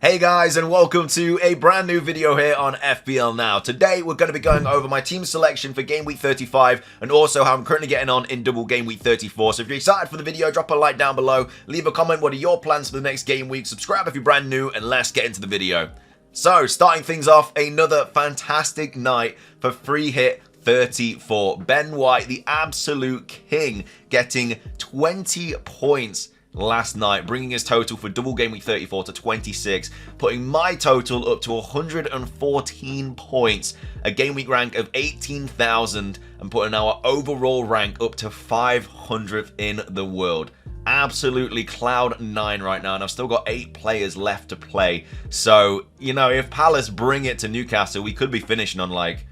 Hey guys, and welcome to a brand new video here on FPL Now. Today we're going to be going over my team selection for game week 35 and also how I'm currently getting on in double game week 34. So if you're excited for the video, drop a like down below, leave a comment what are your plans for the next game week, subscribe if you're brand new, and let's get into the video. So starting things off, another fantastic night for free hit 34. Ben White, the absolute king, getting 20 points last night, bringing his total for double game week 34 to 26, putting my total up to 114 points, a game week rank of 18,000, and putting our overall rank up to 500th in the world. Absolutely cloud 9 right now, and I've still got 8 players left to play. So, you know, if Palace bring it to Newcastle, we could be finishing on like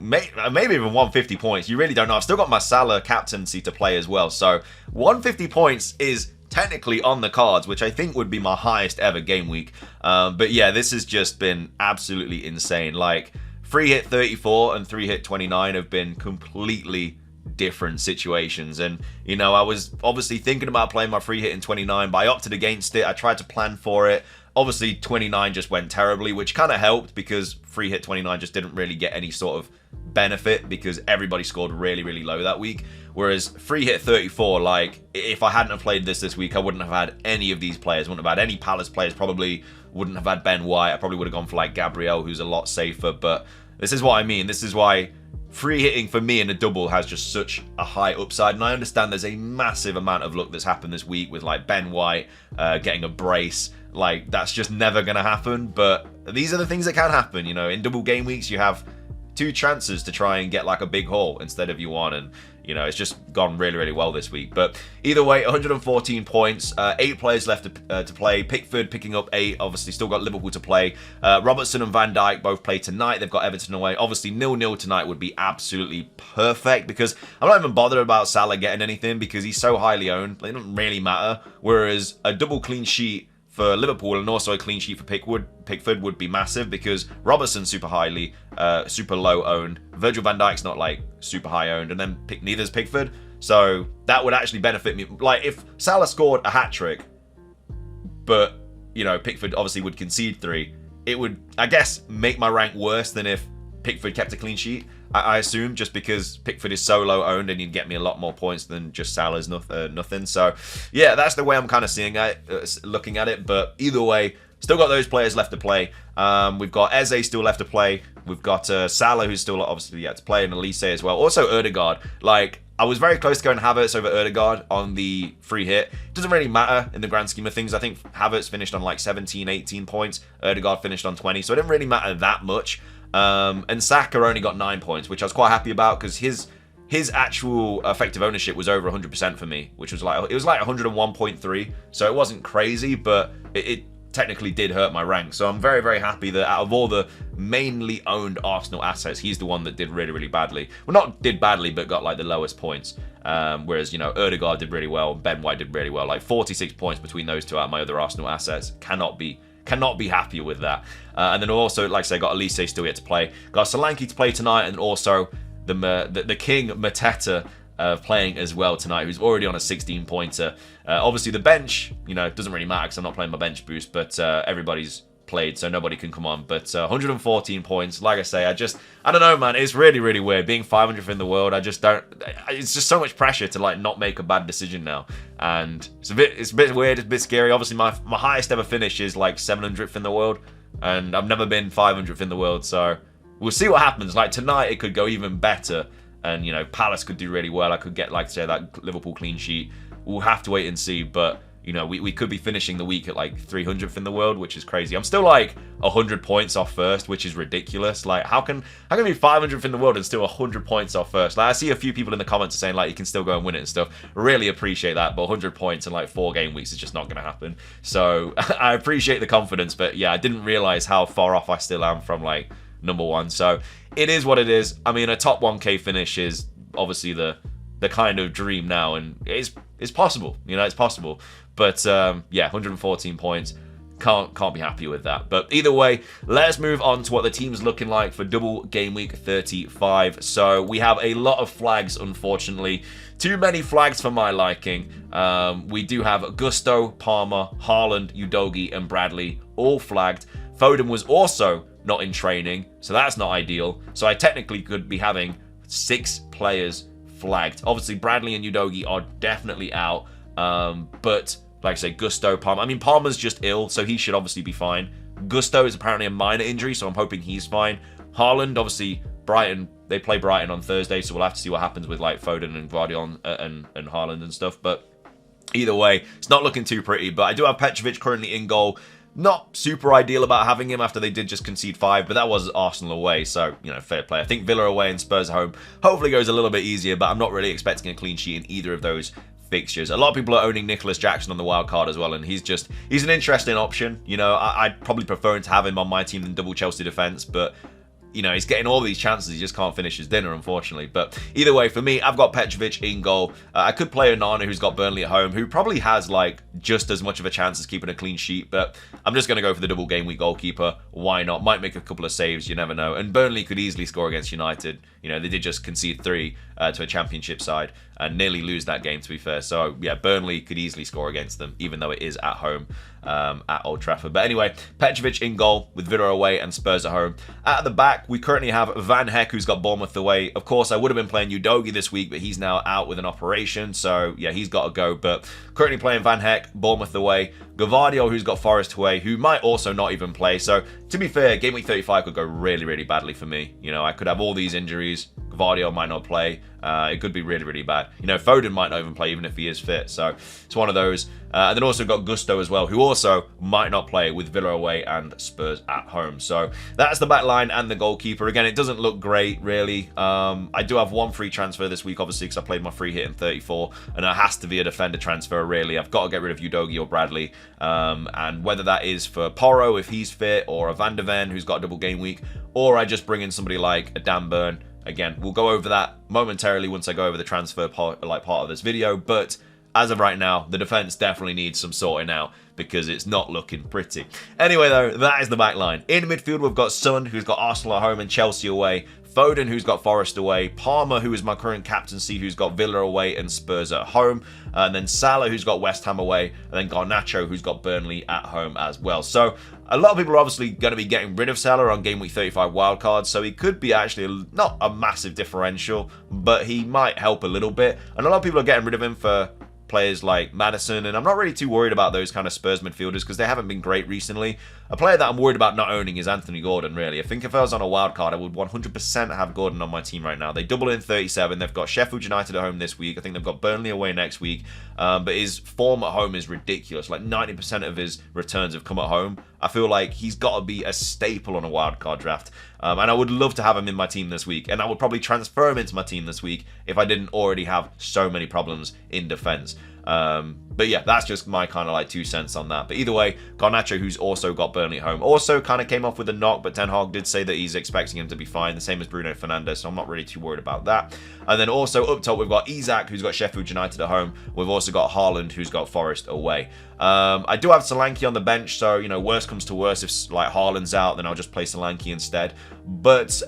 maybe even 150 points. You really don't know. I've still got my Salah captaincy to play as well. So 150 points is technically on the cards, which I think would be my highest ever game week. But yeah, this has just been absolutely insane. Like, free hit 34 and 3 hit 29 have been completely different situations. And, you know, I was obviously thinking about playing my free hit in 29, but I opted against it. I tried to plan for it. Obviously, 29 just went terribly, which kind of helped because free hit 29 just didn't really get any sort of benefit because everybody scored really, really low that week. Whereas free hit 34, like, if I hadn't have played this week, I wouldn't have had any of these players. Wouldn't have had any Palace players. Probably wouldn't have had Ben White. I probably would have gone for, like, Gabriel, who's a lot safer. But this is what I mean. This is why free hitting for me in a double has just such a high upside. And I understand there's a massive amount of luck that's happened this week with, like, Ben White getting a brace. Like, that's just never going to happen. But these are the things that can happen. You know, in double game weeks, you have 2 chances to try and get, like, a big haul instead of you one. And you know, it's just gone really, really well this week. But either way, 114 points, 8 players left to play. Pickford picking up 8, obviously still got Liverpool to play. Robertson and Van Dijk both play tonight. They've got Everton away. Obviously, 0-0 tonight would be absolutely perfect because I'm not even bothered about Salah getting anything because he's so highly owned. It doesn't really matter. Whereas a double clean sheet for Liverpool and also a clean sheet for Pickford would be massive because Robertson's super low owned. Virgil van Dijk's not like super high owned, and then neither's Pickford. So that would actually benefit me. Like if Salah scored a hat trick, but you know Pickford obviously would concede 3, it would, I guess, make my rank worse than if Pickford kept a clean sheet. I assume just because Pickford is so low owned and he'd get me a lot more points than just Salah's nothing. So yeah, that's the way I'm kind of seeing it, looking at it. But either way, still got those players left to play. We've got Eze still left to play. We've got Salah who's still obviously yet to play, and Elise as well. Also Ødegaard. Like, I was very close to going Havertz over Ødegaard on the free hit. Doesn't really matter in the grand scheme of things. I think Havertz finished on like 17, 18 points. Ødegaard finished on 20, so it didn't really matter that much. And Saka only got 9 points, which I was quite happy about because his actual effective ownership was over 100% for me, which was like, it was like 101.3, so it wasn't crazy, but it technically did hurt my rank. So I'm very, very happy that out of all the mainly owned Arsenal assets, he's the one that did really, really badly. Well, not did badly, but got like the lowest points. Whereas, you know, Ødegaard did really well, Ben White did really well. Like 46 points between those two out of my other Arsenal assets. Cannot be happier with that. And then also, like I say, got Elise still yet to play. Got Solanke to play tonight, and also the King Mateta playing as well tonight, who's already on a 16-pointer. Obviously, the bench, you know, doesn't really matter because I'm not playing my bench boost, but everybody's played, so nobody can come on. But 114 points, like I say, I don't know, man. It's really, really weird. Being 500th in the world, it's just so much pressure to, like, not make a bad decision now. And it's a bit weird, it's a bit scary. Obviously, my highest ever finish is, like, 700th in the world, and I've never been 500th in the world, so we'll see what happens. Like, tonight, it could go even better. And, you know, Palace could do really well. I could get, like, say, that Liverpool clean sheet. We'll have to wait and see. But, you know, we could be finishing the week at, like, 300th in the world, which is crazy. I'm still, like, 100 points off first, which is ridiculous. Like, how can we be 500th in the world and still 100 points off first? Like, I see a few people in the comments saying, like, you can still go and win it and stuff. Really appreciate that. But 100 points in, like, 4 game weeks is just not going to happen. So, I appreciate the confidence. But, yeah, I didn't realize how far off I still am from, like, number 1. So, it is what it is. I mean, a top 1K finish is obviously the kind of dream now, and it's possible, you know, it's possible. But yeah, 114 points, can't be happy with that. But either way, let's move on to what the team's looking like for double game week 35. So we have a lot of flags, unfortunately. too many flags for my liking. We do have Gusto, Palmer, Haaland, Udogie, and Bradley all flagged. Foden was also not in training, so that's not ideal. So I technically could be having 6 players flagged. Obviously, Bradley and Udogie are definitely out, but like I say, Gusto, Palmer. I mean, Palmer's just ill, so he should obviously be fine. Gusto is apparently a minor injury, so I'm hoping he's fine. Haaland, obviously, Brighton, they play Brighton on Thursday, so we'll have to see what happens with like Foden and Guardiola and Haaland and stuff. But either way, it's not looking too pretty. But I do have Petrovic currently in goal. Not super ideal about having him after they did just concede 5, but that was Arsenal away, so, you know, fair play. I think Villa away and Spurs at home hopefully goes a little bit easier, but I'm not really expecting a clean sheet in either of those fixtures. A lot of people are owning Nicholas Jackson on the wild card as well, and he's an interesting option. You know, I'd probably prefer to have him on my team than double Chelsea defense, but you know, he's getting all these chances. He just can't finish his dinner, unfortunately. But either way, for me, I've got Petrovic in goal. I could play Onana, who's got Burnley at home, who probably has, like, just as much of a chance as keeping a clean sheet. But I'm just going to go for the double game week goalkeeper. Why not? Might make a couple of saves. You never know. And Burnley could easily score against United. You know, they did just concede 3 to a championship side and nearly lose that game, to be fair. So, yeah, Burnley could easily score against them, even though it is at home at Old Trafford. But anyway, Petrovic in goal with Villa away and Spurs at home. At the back, we currently have Van Heck, who's got Bournemouth away. Of course, I would have been playing Udogie this week, but he's now out with an operation. So, yeah, he's got to go. But currently playing Van Heck, Bournemouth away. Gvardiol, who's got Forest away, who might also not even play. So, to be fair, Game Week 35 could go really, really badly for me. You know, I could have all these injuries. Gvardiol might not play. It could be really, really bad. You know, Foden might not even play, even if he is fit. So, it's one of those. And then also got Gusto as well, who also might not play with Villa away and Spurs at home. So, that's the back line and the goalkeeper. Again, it doesn't look great, really. I do have 1 free transfer this week, obviously, because I played my free hit in 34. And it has to be a defender transfer, really. I've got to get rid of Udogie or Bradley. And whether that is for Porro, if he's fit, or a Van de Ven, who's got a double game week, or I just bring in somebody like a Dan Burn. Again, we'll go over that momentarily once I go over the transfer part of this video, but as of right now, the defense definitely needs some sorting out because it's not looking pretty. Anyway, though, that is the back line. In midfield, we've got Son, who's got Arsenal at home and Chelsea away. Foden, who's got Forest away. Palmer, who is my current captaincy, who's got Villa away and Spurs at home. And then Salah, who's got West Ham away. And then Garnacho, who's got Burnley at home as well. So a lot of people are obviously going to be getting rid of Salah on Game Week 35 wildcard. So he could be actually not a massive differential, but he might help a little bit. And a lot of people are getting rid of him for players like Maddison, and I'm not really too worried about those kind of Spurs midfielders because they haven't been great recently. A player that I'm worried about not owning is Anthony Gordon, really. I think if I was on a wild card, I would 100% have Gordon on my team right now. They double in 37. They've got Sheffield United at home this week. I think they've got Burnley away next week. But his form at home is ridiculous. Like 90% of his returns have come at home. I feel like he's got to be a staple on a wild card draft. And I would love to have him in my team this week. And I would probably transfer him into my team this week if I didn't already have so many problems in defense. But yeah, that's just my kind of like 2 cents on that. But either way, Garnacho, who's also got Burnley at home, also kind of came off with a knock, but Ten Hag did say that he's expecting him to be fine, the same as Bruno Fernandes, so I'm not really too worried about that. And then also up top, we've got Isak, who's got Sheffield United at home. We've also got Haaland, who's got Forest away. I do have Solanke on the bench, so, you know, worst comes to worst, if like Haaland's out, then I'll just play Solanke instead. But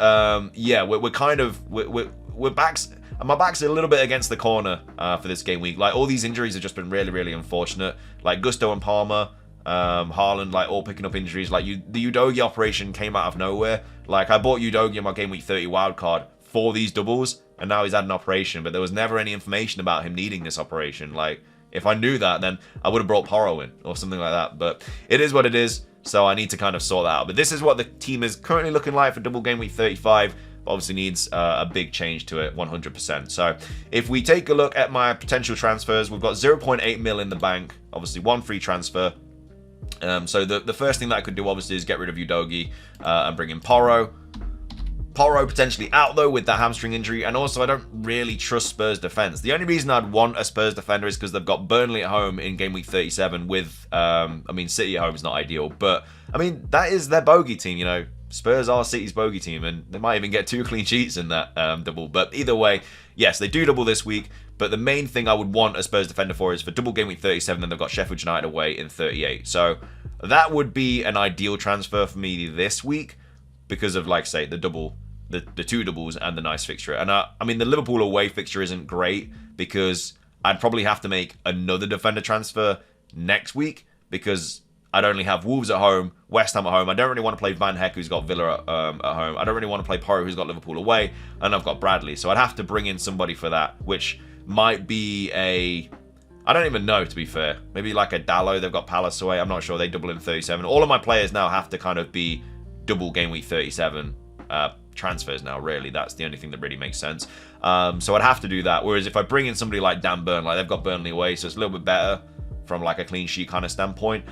yeah, we're kind of, we're back. My back's a little bit against the corner for this game week. Like, all these injuries have just been really, really unfortunate. Like, Gusto and Palmer, Haaland, like, all picking up injuries. Like, the Udogie operation came out of nowhere. Like, I bought Udogie in my game week 30 wildcard for these doubles, and now he's had an operation. But there was never any information about him needing this operation. Like, if I knew that, then I would have brought Porro in or something like that. But it is what it is, so I need to kind of sort that out. But this is what the team is currently looking like for double game week 35. Obviously needs a big change to it, 100%. So if we take a look at my potential transfers, we've got 0.8 mil in the bank, obviously 1 free transfer. So the first thing that I could do obviously is get rid of Udogie and bring in Porro. Porro potentially out though with that hamstring injury, and also I don't really trust Spurs defense. The only reason I'd want a Spurs defender is because they've got Burnley at home in game week 37 with, I mean, City at home is not ideal, but I mean, that is their bogey team, you know. Spurs are City's bogey team, and they might even get 2 clean sheets in that double. But either way, yes, they do double this week. But the main thing I would want a Spurs defender for is for double game week 37, then they've got Sheffield United away in 38. So that would be an ideal transfer for me this week because of, like, say, the double the two doubles and the nice fixture. And I mean, the Liverpool away fixture isn't great because I'd probably have to make another defender transfer next week because I'd only have Wolves at home, West Ham at home. I don't really want to play Van Heck, who's got Villa at home. I don't really want to play Porro, who's got Liverpool away. And I've got Bradley. So I'd have to bring in somebody for that, which might be a... I don't even know, to be fair. Maybe like a Dallo. They've got Palace away. I'm not sure. They double in 37. All of my players now have to kind of be double game week 37 transfers now, really. That's the only thing that really makes sense. So I'd have to do that. Whereas if I bring in somebody like Dan Burn, like they've got Burnley away, so it's a little bit better from like a clean sheet kind of standpoint.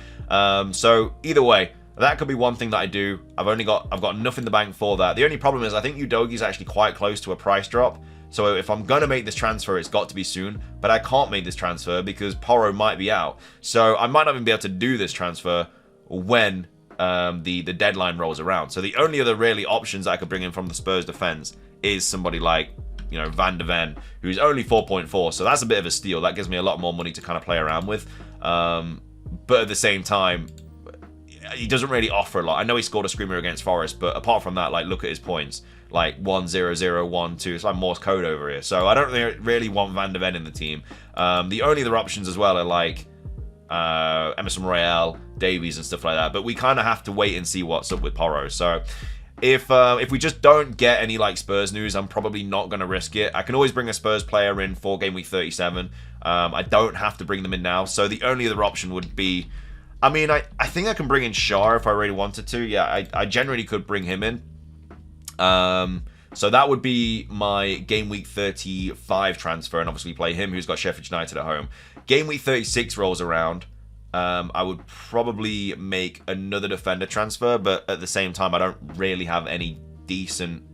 So either way, that could be one thing that I do. I've got enough in the bank for that. The only problem is I think Udogi's actually quite close to a price drop. So if I'm going to make this transfer, it's got to be soon. But I can't make this transfer because Porro might be out. So I might not even be able to do this transfer when the deadline rolls around. So the only other really options that I could bring in from the Spurs defense is somebody like, you know, Van de Ven, who's only 4.4. So that's a bit of a steal. That gives me a lot more money to kind of play around with. But at the same time, he doesn't really offer a lot. I know he scored a screamer against Forest, but apart from that, like, look at his points. Like 1-0-0, 1-2. It's like Morse code over here. So I don't really want Van de Ven in the team. The only other options as well are like Emerson Royale, Davies, and stuff like that. But we kind of have to wait and see what's up with Porro. So if we just don't get any like Spurs news, I'm probably not going to risk it. I can always bring a Spurs player in for game week 37. I don't have to bring them in now. So the only other option would be, I mean, I think I can bring in Shah if I really wanted to. Yeah, I generally could bring him in. So that would be my game week 35 transfer, and obviously play him, who's got Sheffield United at home. Game week 36 rolls around. I would probably make another defender transfer, but at the same time, I don't really have any decent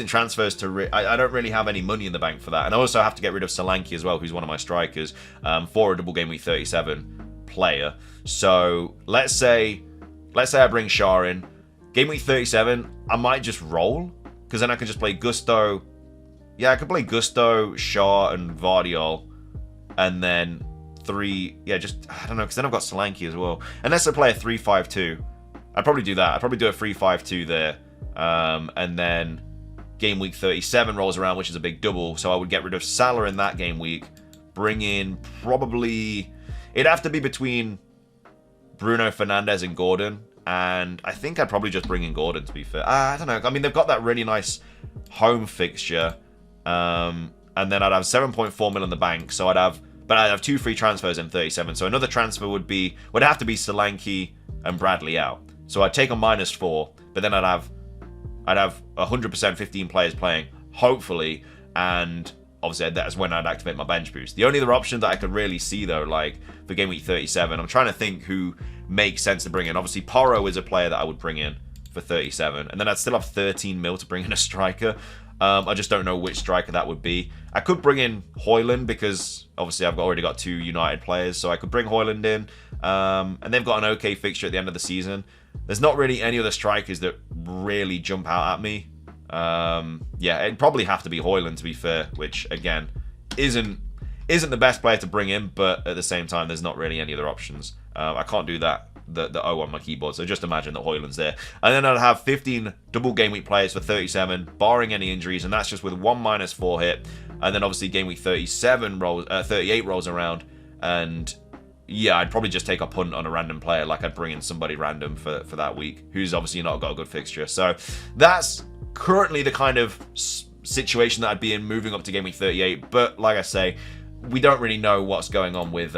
transfers to... I don't really have any money in the bank for that. And I also have to get rid of Solanke as well, who's one of my strikers, for a double game week 37 player. So let's say I bring Shah in. Game week 37, I might just roll, because then I can just play Gusto. Yeah, I could play Gusto, Shah, and Vardiol, and then three. Yeah, just, I don't know, because then I've got Solanke as well. Unless I play a 3-5-2, I'd probably do that. I'd probably do a 3-5-2 there, and then game week 37 rolls around, which is a big double. So I would get rid of Salah in that game week, bring in probably, it'd have to be between Bruno Fernandes and Gordon. And I think I'd probably just bring in Gordon, to be fair. I don't know. I mean, they've got that really nice home fixture. And then I'd have 7.4 mil in the bank. So I'd have two free transfers in 37. So another transfer would have to be Solanke and Bradley out. So I'd take a -4, but then I'd have 100% 15 players playing, hopefully, and obviously that's when I'd activate my bench boost. The only other option that I could really see though, like for game week 37, I'm trying to think who makes sense to bring in. Obviously Porro is a player that I would bring in for 37, and then I'd still have 13 mil to bring in a striker. I just don't know which striker that would be. I could bring in Højlund because obviously I've already got 2 United players, so I could bring Højlund in, and they've got an okay fixture at the end of the season. There's not really any other strikers that really jump out at me. Yeah, it'd probably have to be Højlund, to be fair, which again isn't the best player to bring in, but at the same time there's not really any other options. I can't do that, the O on my keyboard, so just imagine that Højlund's there. And then I'd have 15 double game week players for 37, barring any injuries, and that's just with 1 -4 hit. And then obviously game week 38 rolls around, and yeah, I'd probably just take a punt on a random player. Like I'd bring in somebody random for that week, who's obviously not got a good fixture. So that's currently the kind of situation that I'd be in moving up to game week 38. But like I say, we don't really know what's going on with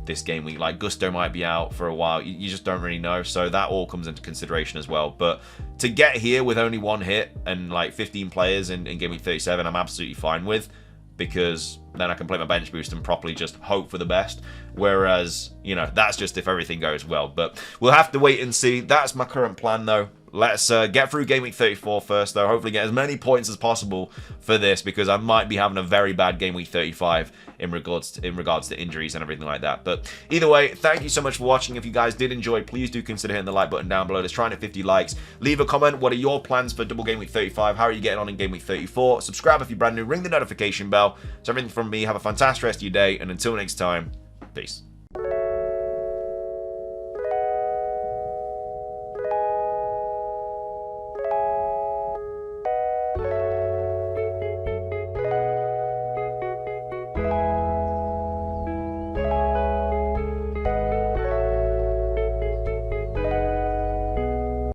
this game week. Like Gusto might be out for a while. You just don't really know. So that all comes into consideration as well. But to get here with only 1 hit and like 15 players in game week 37, I'm absolutely fine with, because then I can play my bench boost and properly just hope for the best. Whereas, you know, that's just if everything goes well. But we'll have to wait and see. That's my current plan, though. Let's get through game week 34 first, though. Hopefully get as many points as possible for this, because I might be having a very bad game week 35 in regards to injuries and everything like that. But either way, thank you so much for watching. If you guys did enjoy, please do consider hitting the like button down below. Let's try and hit 50 likes. Leave a comment. What are your plans for double game week 35? How are you getting on in game week 34? Subscribe if you're brand new. Ring the notification bell. So everything from me. Have a fantastic rest of your day. And until next time, peace.